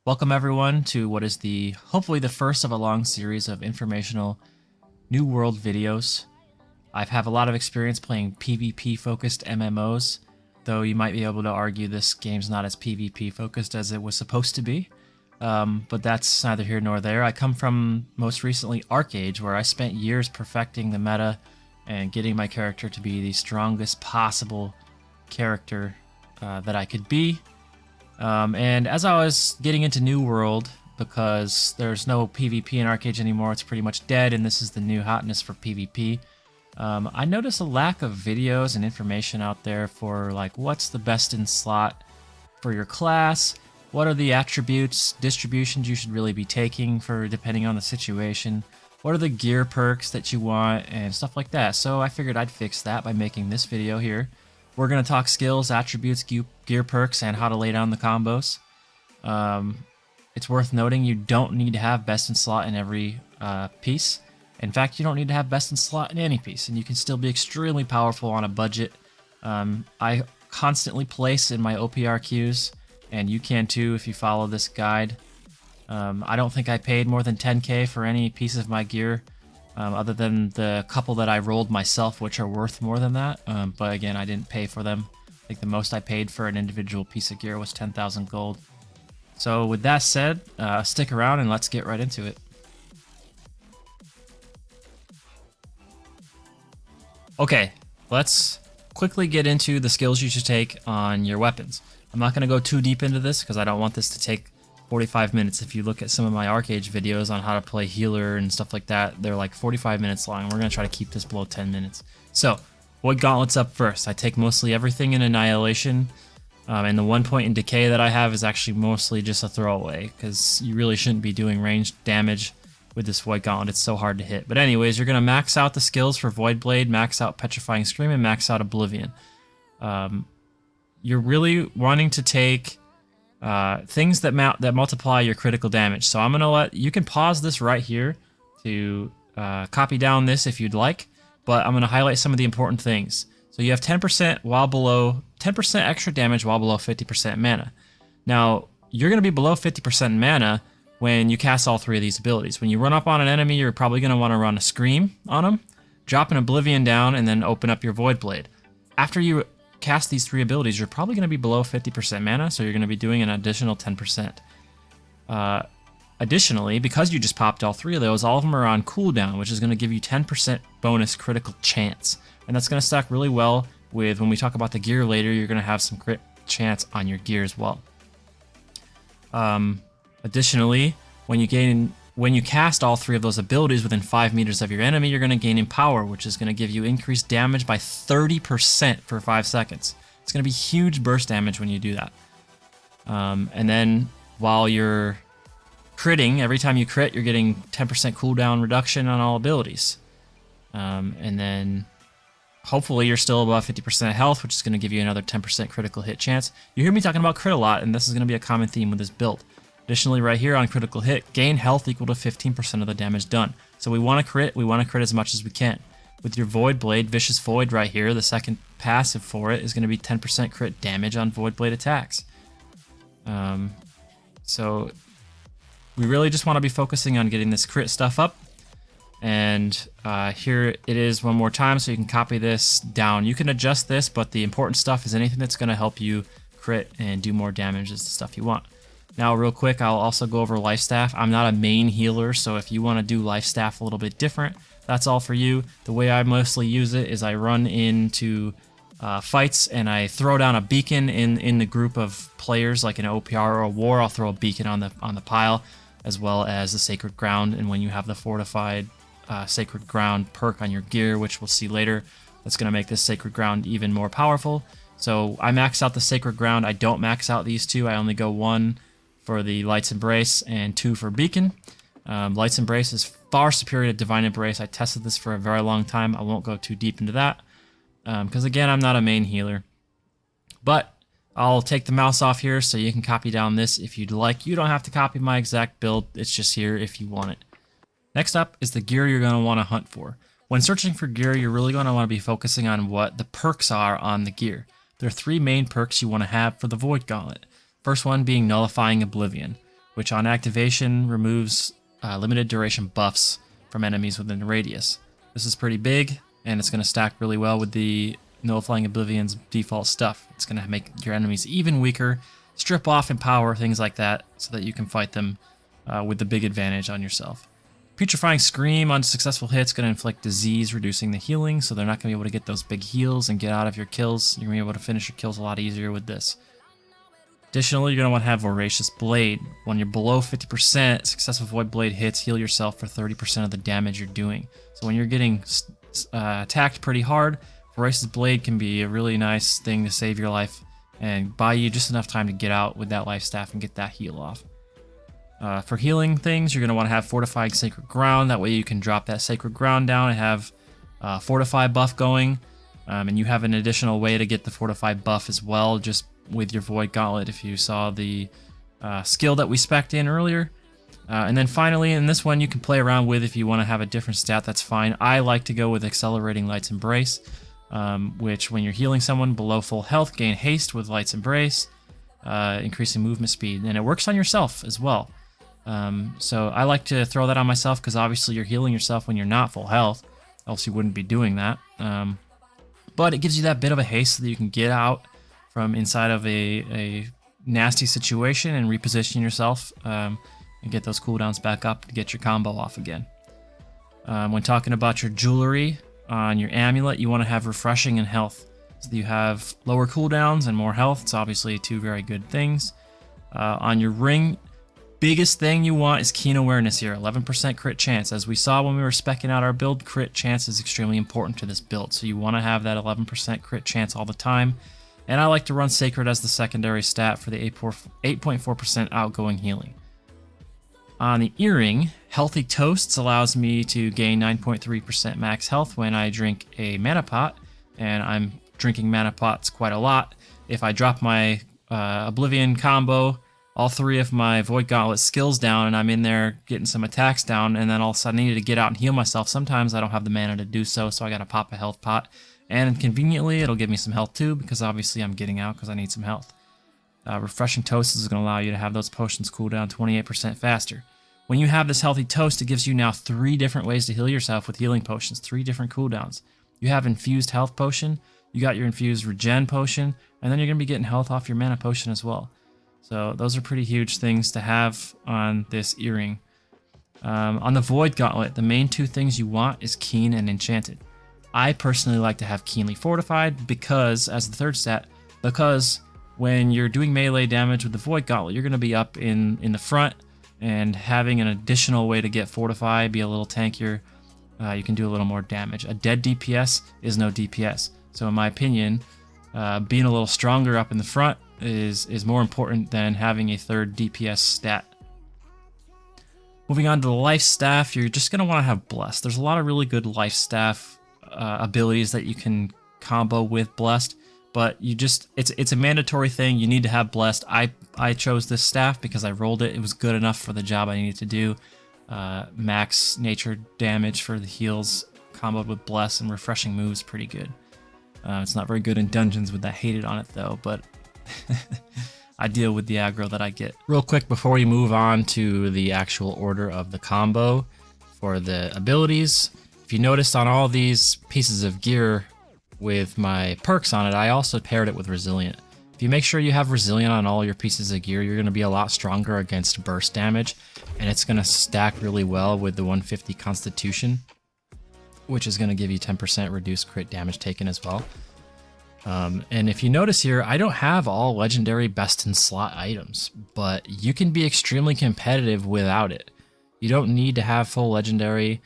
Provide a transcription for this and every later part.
Welcome everyone to what is hopefully the first of a long series of informational New World videos. I have a lot of experience playing PvP focused MMOs, though you might be able to argue this game's not as PvP focused as it was supposed to be. But that's neither here nor there. I come from most recently ArcheAge, where I spent years perfecting the meta and getting my character to be the strongest possible character that I could be. And as I was getting into New World, because there's no PvP in ArcheAge anymore, it's pretty much dead, and this is the new hotness for PvP, I noticed a lack of videos and information out there for like what's the best in slot for your class, what are the attributes, distributions you should really be taking for depending on the situation, what are the gear perks that you want, and stuff like that. So I figured I'd fix that by making this video here. We're going to talk skills, attributes, gear perks, and how to lay down the combos. It's worth noting you don't need to have best in slot in every piece. In fact, you don't need to have best in slot in any piece, and you can still be extremely powerful on a budget. I constantly place in my OPR queues, and you can too if you follow this guide. I don't think I paid more than 10k for any piece of my gear. Other than the couple that I rolled myself, which are worth more than that. But again, I didn't pay for them. I think the most I paid for an individual piece of gear was 10,000 gold. So with that said, stick around and let's get right into it. Okay, let's quickly get into the skills you should take on your weapons. I'm not going to go too deep into this because I don't want this to take 45 minutes. If you look at some of my ArcheAge videos on how to play healer and stuff like that, they're like 45 minutes long. We're going to try to keep this below 10 minutes. So, what gauntlets up first? I take mostly everything in Annihilation, and the 1 point in Decay that I have is actually mostly just a throwaway, because you really shouldn't be doing ranged damage with this Void Gauntlet. It's so hard to hit. But anyways, you're going to max out the skills for Void Blade, max out Petrifying Scream, and max out Oblivion. You're really wanting to take things that multiply your critical damage. So I'm gonna you can pause this right here to copy down this if you'd like, but I'm gonna highlight some of the important things. So you have 10% while below 10% extra damage while below 50% mana. Now you're gonna be below 50% mana when you cast all three of these abilities. When you run up on an enemy, you're probably gonna want to run a Scream on them, drop an Oblivion down, and then open up your Void Blade. After you cast these three abilities, you're probably going to be below 50% mana, so you're going to be doing an additional 10%. Additionally, because you just popped all three of those, all of them are on cooldown, which is going to give you 10% bonus critical chance. And that's going to stack really well with when we talk about the gear later, you're going to have some crit chance on your gear as well. Additionally, when you cast all three of those abilities within 5 meters of your enemy, you're going to gain Empower, which is going to give you increased damage by 30% for 5 seconds. It's going to be huge burst damage when you do that. And then while you're critting, every time you crit, you're getting 10% cooldown reduction on all abilities. And then hopefully you're still above 50% health, which is going to give you another 10% critical hit chance. You hear me talking about crit a lot, and this is going to be a common theme with this build. Additionally, right here on critical hit, gain health equal to 15% of the damage done. So we want to crit as much as we can. With your Void Blade, Vicious Void right here, the second passive for it is going to be 10% crit damage on Void Blade attacks. So we really just want to be focusing on getting this crit stuff up. And here it is one more time, so you can copy this down. You can adjust this, but the important stuff is anything that's going to help you crit and do more damage is the stuff you want. Now, real quick, I'll also go over Life Staff. I'm not a main healer, so if you want to do Life Staff a little bit different, that's all for you. The way I mostly use it is I run into fights and I throw down a beacon in the group of players, like in an OPR or a war. I'll throw a beacon on the pile, as well as the Sacred Ground. And when you have the Fortified Sacred Ground perk on your gear, which we'll see later, that's going to make this Sacred Ground even more powerful. So I max out the Sacred Ground. I don't max out these two. I only go 1 for the Light's Embrace and 2 for Beacon. Light's Embrace is far superior to Divine Embrace. I tested this for a very long time. I won't go too deep into that because again, I'm not a main healer. But I'll take the mouse off here so you can copy down this if you'd like. You don't have to copy my exact build. It's just here if you want it. Next up is the gear you're going to want to hunt for. When searching for gear, you're really going to want to be focusing on what the perks are on the gear. There are 3 main perks you want to have for the Void Gauntlet. First one being Nullifying Oblivion. which on activation removes limited duration buffs from enemies within the radius. This is pretty big, and it's going to stack really well with the Nullifying Oblivion's default stuff. It's going to make your enemies even weaker, strip off in power, things like that, so that you can fight them with the big advantage on yourself. Putrefying Scream on successful hits going to inflict disease, reducing the healing, so they're not going to be able to get those big heals and get out of your kills. You're going to be able to finish your kills a lot easier with this. Additionally, you're going to want to have Voracious Blade. When you're below 50%, successful Void Blade hits heal yourself for 30% of the damage you're doing. So when you're getting attacked pretty hard, Voracious Blade can be a really nice thing to save your life and buy you just enough time to get out with that life staff and get that heal off. For healing things, you're going to want to have Fortifying Sacred Ground. That way you can drop that Sacred Ground down and have Fortify buff going. And you have an additional way to get the Fortify buff as well, just with your Void Gauntlet if you saw the skill that we spec'd in earlier. And then finally, in this one, you can play around with if you want to have a different stat, that's fine. I like to go with Accelerating Light's Embrace, which when you're healing someone below full health, gain haste with Light's Embrace, increasing movement speed. And it works on yourself as well. So I like to throw that on myself because obviously you're healing yourself when you're not full health, else you wouldn't be doing that. But it gives you that bit of a haste so that you can get out from inside of a nasty situation and reposition yourself and get those cooldowns back up to get your combo off again. When talking about your jewelry on your amulet, you want to have Refreshing and Health. So that you have lower cooldowns and more health. It's obviously two very good things. On your ring, biggest thing you want is Keen Awareness here, 11% crit chance. As we saw when we were speccing out our build, crit chance is extremely important to this build. So you want to have that 11% crit chance all the time. And I like to run Sacred as the secondary stat for the 8.4% outgoing healing. On the earring, Healthy Toasts allows me to gain 9.3% max health when I drink a mana pot, and I'm drinking mana pots quite a lot. If I drop my Oblivion combo, all three of my Void Gauntlet skills down, and I'm in there getting some attacks down, and then all of a sudden I need to get out and heal myself. Sometimes I don't have the mana to do so, so I gotta pop a health pot. And conveniently, it'll give me some health too, because obviously I'm getting out because I need some health. Refreshing Toast is going to allow you to have those potions cool down 28% faster. When you have this Healthy Toast, it gives you now 3 different ways to heal yourself with healing potions, 3 different cooldowns. You have Infused Health Potion, you got your Infused Regen Potion, and then you're going to be getting health off your Mana Potion as well. So those are pretty huge things to have on this earring. On the Void Gauntlet, the main 2 things you want is Keen and Enchanted. I personally like to have Keenly Fortified because, as the third stat, because when you're doing melee damage with the Void Gauntlet, you're going to be up in the front, and having an additional way to get Fortified, be a little tankier, you can do a little more damage. A dead DPS is no DPS. So in my opinion, being a little stronger up in the front is more important than having a third DPS stat. Moving on to the Life Staff, you're just going to want to have Blessed. There's a lot of really good Life Staff abilities that you can combo with Blessed, but it's a mandatory thing. You need to have Blessed. I chose this staff because I rolled it. It was good enough for the job I needed to do. Max nature damage for the heals comboed with Bless, and Refreshing moves pretty good. It's not very good in dungeons with that hated on it though, but I deal with the aggro that I get. Real quick before we move on to the actual order of the combo for the abilities, if you noticed on all these pieces of gear with my perks on it, I also paired it with Resilient. If you make sure you have Resilient on all your pieces of gear, you're going to be a lot stronger against burst damage, and it's going to stack really well with the 150 Constitution, which is going to give you 10% reduced crit damage taken as well. And if you notice here, I don't have all legendary best in slot items, but you can be extremely competitive without it. You don't need to have full legendary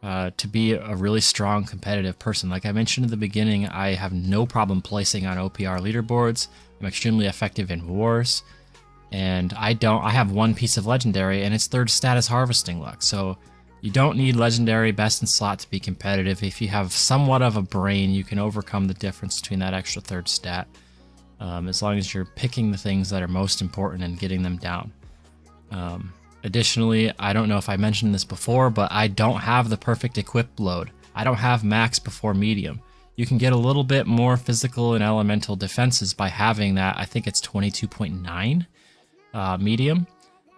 to be a really strong competitive person. Like I mentioned in the beginning, I have no problem placing on OPR leaderboards. I'm extremely effective in wars, and I have 1 piece of legendary, and its 3rd stat is Harvesting Luck. So you don't need legendary best in slot to be competitive. If you have somewhat of a brain, you can overcome the difference between that extra 3rd stat, as long as you're picking the things that are most important and getting them down. Additionally, I don't know if I mentioned this before, but I don't have the perfect equip load. I don't have max before medium. You can get a little bit more physical and elemental defenses by having that. I think it's 22.9 medium.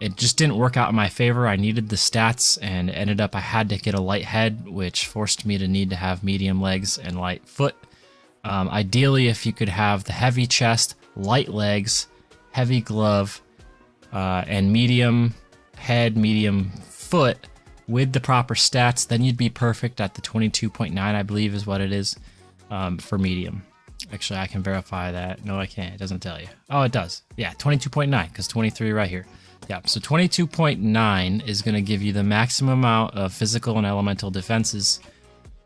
It just didn't work out in my favor. I needed the stats and ended up I had to get a light head, which forced me to need to have medium legs and light foot. Ideally, if you could have the heavy chest, light legs, heavy glove, and medium head, medium foot with the proper stats, then you'd be perfect at the 22.9, I believe is what it is, for medium. Actually, I can verify that. No, I can't. It doesn't tell you. Oh, it does. Yeah, 22.9, because 23 right here. Yeah, so 22.9 is going to give you the maximum amount of physical and elemental defenses.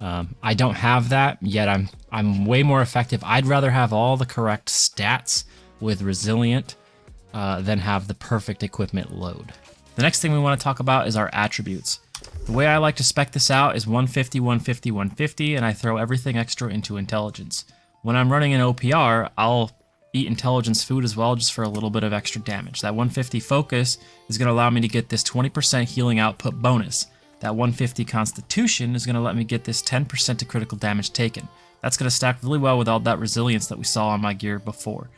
I don't have that, yet I'm way more effective. I'd rather have all the correct stats with resilient than have the perfect equipment load. The next thing we want to talk about is our attributes. The way I like to spec this out is 150, 150, 150, and I throw everything extra into intelligence. When I'm running an OPR, I'll eat intelligence food as well, just for a little bit of extra damage. That 150 focus is going to allow me to get this 20% healing output bonus. That 150 constitution is going to let me get this 10% to critical damage taken. That's going to stack really well with all that resilience that we saw on my gear before.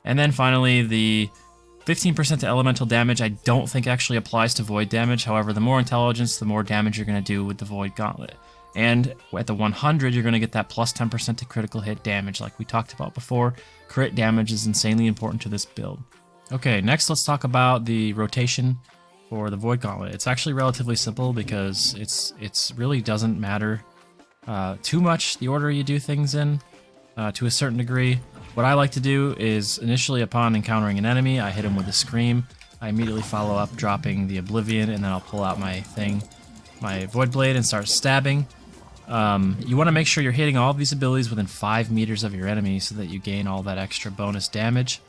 And then finally, the 15% to elemental damage I don't think actually applies to void damage. However, the more intelligence, the more damage you're going to do with the void gauntlet. And at the 100, you're going to get that plus 10% to critical hit damage like we talked about before. Crit damage is insanely important to this build. Okay, next let's talk about the rotation for the void gauntlet. It's actually relatively simple because it's really doesn't matter too much the order you do things in to a certain degree. What I like to do is initially upon encountering an enemy, I hit him with a scream. I immediately follow up dropping the Oblivion, and then I'll pull out my Void Blade, and start stabbing. You want to make sure you're hitting all of these abilities within 5 meters of your enemy so that you gain all that extra bonus damage.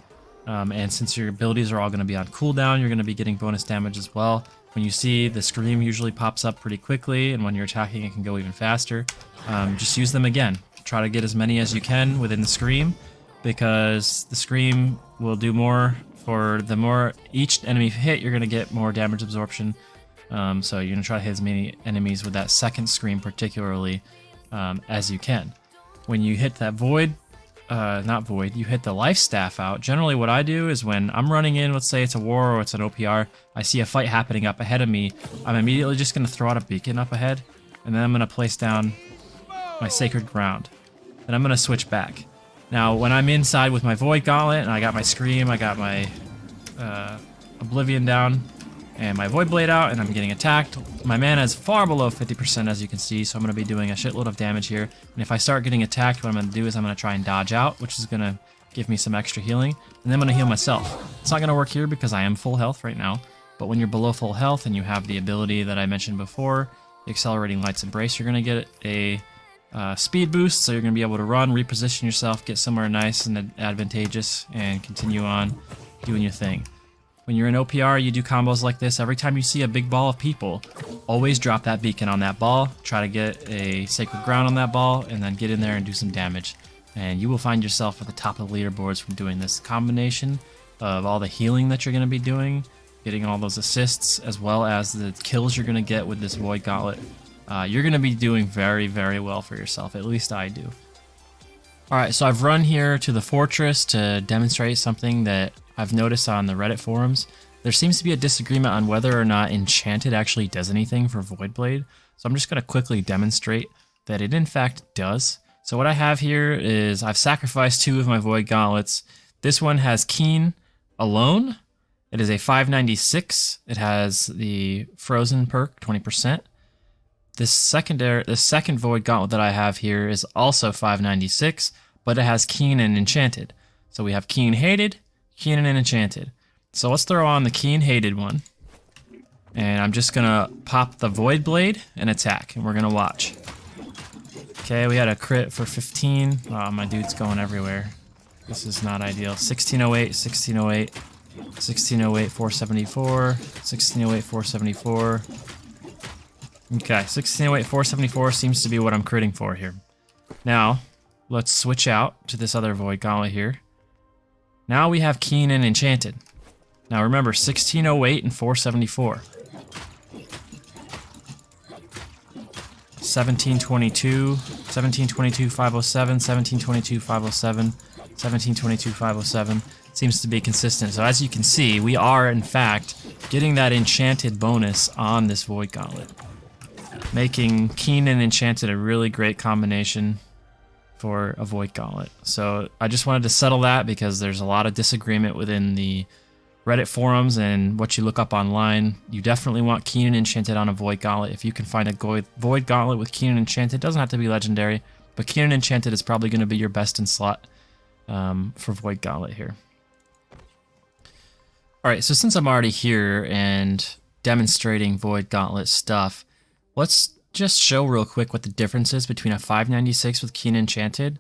And since your abilities are all going to be on cooldown, you're going to be getting bonus damage as well. When you see the scream usually pops up pretty quickly, and when you're attacking it can go even faster. Just use them again. Try to get as many as you can within the scream, because the scream will do more. For the more each enemy hit, you're going to get more damage absorption. So you're going to try to hit as many enemies with that second scream particularly as you can. When you hit that you hit the life staff out. Generally what I do is when I'm running in, let's say it's a war or it's an OPR, I see a fight happening up ahead of me, I'm immediately just going to throw out a beacon up ahead, and then I'm going to place down my sacred ground. Then I'm going to switch back. Now when I'm inside with my void gauntlet and I got my scream, I got my Oblivion down, and my Void Blade out, and I'm getting attacked. My mana is far below 50%, as you can see, so I'm going to be doing a shitload of damage here. And if I start getting attacked, what I'm going to do is I'm going to try and dodge out, which is going to give me some extra healing, and then I'm going to heal myself. It's not going to work here because I am full health right now, but when you're below full health and you have the ability that I mentioned before, the Accelerating Light's Embrace, you're going to get a speed boost, so you're going to be able to run, reposition yourself, get somewhere nice and advantageous, and continue on doing your thing. When you're in OPR, you do combos like this. Every time you see a big ball of people, always drop that beacon on that ball, try to get a sacred ground on that ball, and then get in there and do some damage. And you will find yourself at the top of the leaderboards from doing this combination of all the healing that you're going to be doing, getting all those assists, as well as the kills you're going to get with this Void Gauntlet. You're going to be doing very, very well for yourself. At least I do. Alright, so I've run here to the fortress to demonstrate something that I've noticed on the Reddit forums. There seems to be a disagreement on whether or not Enchanted actually does anything for Void Blade. So I'm just going to quickly demonstrate that it in fact does. So what I have here is I've sacrificed 2 of my Void Gauntlets. This one has Keen alone. It is a 596. It has the Frozen perk, 20%. This second Void Gauntlet that I have here is also 596, but it has Keen and Enchanted. So we have Keen Hated, Keen and Enchanted. So let's throw on the Keen Hated one. And I'm just gonna pop the Void Blade and attack, and we're gonna watch. Okay, we had a crit for 15. Oh, my dude's going everywhere. This is not ideal. 1608, 1608, 1608, 474, 1608, 474. Okay, 1608, 474 seems to be what I'm critting for here. Now, let's switch out to this other Void Gauntlet here. Now we have Keen and Enchanted. Now remember, 1608 and 474. 1722, 1722, 507, 1722, 507, 1722, 507. Seems to be consistent. So as you can see, we are in fact getting that Enchanted bonus on this Void Gauntlet, making Keen and Enchanted a really great combination for a Void Gauntlet. So I just wanted to settle that because there's a lot of disagreement within the Reddit forums and what you look up online. You definitely want Keen and Enchanted on a Void Gauntlet. If you can find a Void Gauntlet with Keen and Enchanted, it doesn't have to be legendary, but Keen and Enchanted is probably going to be your best in slot for Void Gauntlet here. Alright, so since I'm already here and demonstrating Void Gauntlet stuff, let's just show real quick what the difference is between a 596 with Keen Enchanted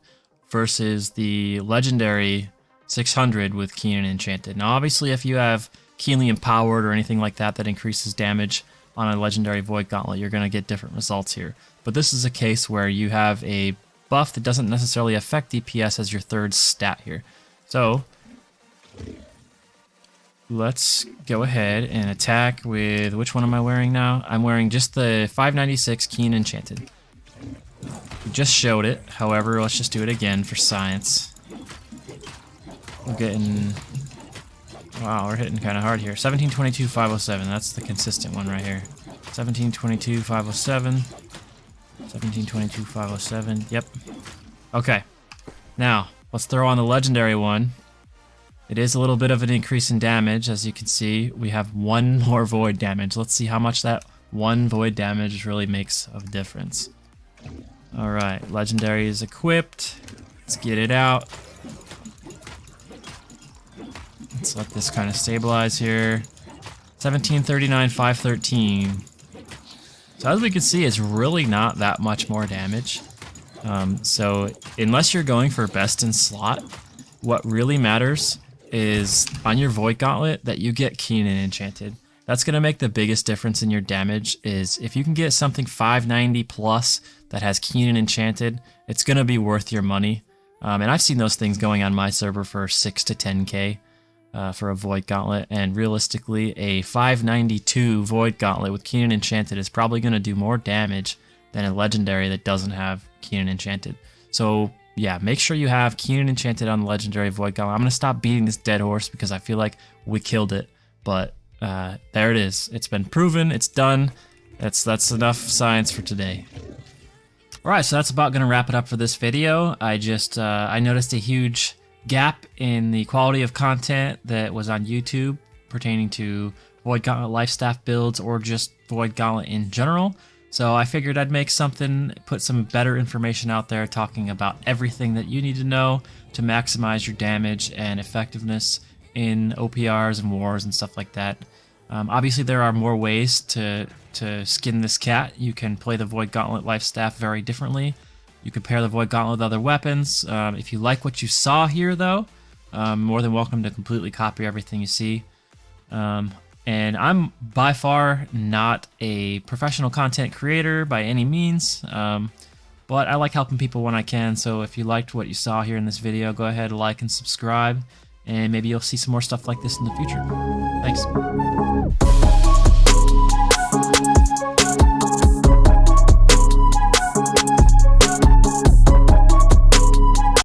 versus the legendary 600 with Keen and Enchanted. Now obviously if you have Keenly Empowered or anything like that that increases damage on a legendary Void Gauntlet, you're going to get different results here. But this is a case where you have a buff that doesn't necessarily affect DPS as your third stat here. So let's go ahead and attack with, which one am I wearing now? I'm wearing just the 596 Keen Enchanted. We just showed it, however, let's just do it again for science. We're getting, wow, we're hitting kind of hard here. 1722, 507, that's the consistent one right here. 1722, 507. 1722, 507, yep. Okay, now let's throw on the legendary one. It is a little bit of an increase in damage, as you can see. We have one more void damage. Let's see how much that one void damage really makes of a difference. Alright, legendary is equipped. Let's get it out. Let's let this kind of stabilize here. 1739, 513. So as we can see, it's really not that much more damage. So unless you're going for best in slot, what really matters is on your Void Gauntlet that you get Keen and Enchanted. That's going to make the biggest difference in your damage. Is if you can get something 590 plus that has Keen and Enchanted, it's going to be worth your money. And I've seen those things going on my server for 6 to 10k for a Void Gauntlet, and realistically a 592 Void Gauntlet with Keen and Enchanted is probably going to do more damage than a legendary that doesn't have Keen and Enchanted. So yeah, make sure you have Keen and Enchanted on the legendary Void Gauntlet. I'm going to stop beating this dead horse because I feel like we killed it. But there it is. It's been proven. It's done. That's enough science for today. Alright, so that's about going to wrap it up for this video. I noticed a huge gap in the quality of content that was on YouTube pertaining to Void Gauntlet Life Staff builds or just Void Gauntlet in general. So I figured I'd make something, put some better information out there talking about everything that you need to know to maximize your damage and effectiveness in OPRs and wars and stuff like that. Obviously there are more ways to skin this cat. You can play the Void Gauntlet Life Staff very differently. You can pair the Void Gauntlet with other weapons. If you like what you saw here though, more than welcome to completely copy everything you see. And I'm by far not a professional content creator by any means, but I like helping people when I can. So if you liked what you saw here in this video, go ahead, like and subscribe, and maybe you'll see some more stuff like this in the future. Thanks.